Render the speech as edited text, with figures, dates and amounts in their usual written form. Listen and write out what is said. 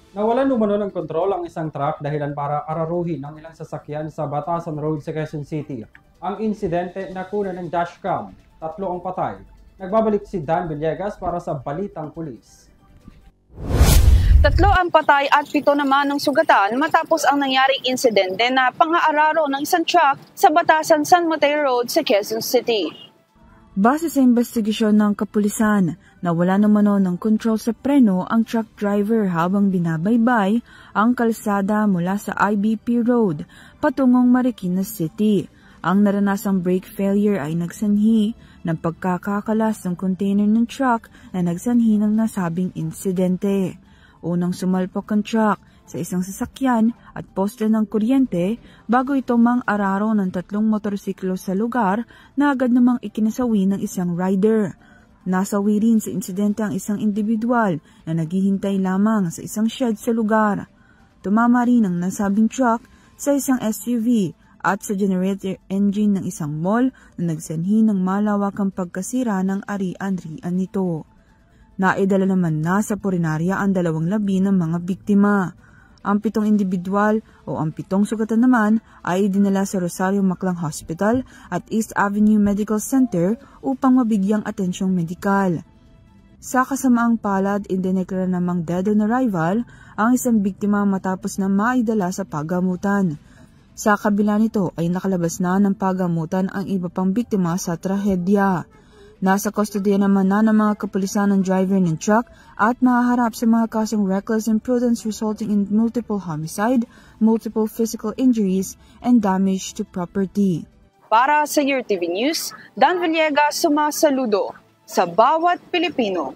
Nawalan umano ng kontrol ang isang truck dahilan para araruhin ang ilang sasakyan sa Batasan Road sa Quezon City. Ang insidente nakuna ng dashcam, 3 ang patay. Nagbabalik si Dan Villegas para sa Balitang Pulis. 3 ang patay at 7 naman ang sugatan matapos ang nangyaring insidente na pang-aararo ng isang truck sa Batasan San Mateo Road sa Quezon City. Base sa investigasyon ng kapulisan, nawala naman ng control sa preno ang truck driver habang binabaybay ang kalsada mula sa IBP Road patungong Marikina City. Ang naranasang brake failure ay nagsanhi ng pagkakakalas ng container ng truck na nagsanhi ng nasabing insidente. Unang sumalpok ang truck sa isang sasakyan at poste ng kuryente bago ito mang-araro ng 3 motorsiklo sa lugar na agad namang ikinasawi ng isang rider. Nasawi rin sa insidente ang isang individual na naghihintay lamang sa isang shed sa lugar. Tumama rin ang nasabing truck sa isang SUV at sa generator engine ng isang mall na nagsanhi ng malawakang pagkasira ng ari-arian nito. Naidala naman na sa purinarya ang 2 labi ng mga biktima. Ang 7 individual o ang 7 sugatan naman ay dinala sa Rosario Maclang Hospital at East Avenue Medical Center upang mabigyang atensyong medikal. Sa kasamaang palad, indineklara namang dead on arrival ang isang biktima matapos na maidala sa pagamutan. Sa kabila nito ay nakalabas na ng pagamutan ang iba pang biktima sa trahedya. Nasa kustodiya naman na ng mga kapulisan ng driver ng truck at mahaharap sa mga kasong reckless imprudence resulting in multiple homicide, multiple physical injuries, and damage to property. Para sa Your TV News, Dan Villegas sumasaludo sa bawat Pilipino.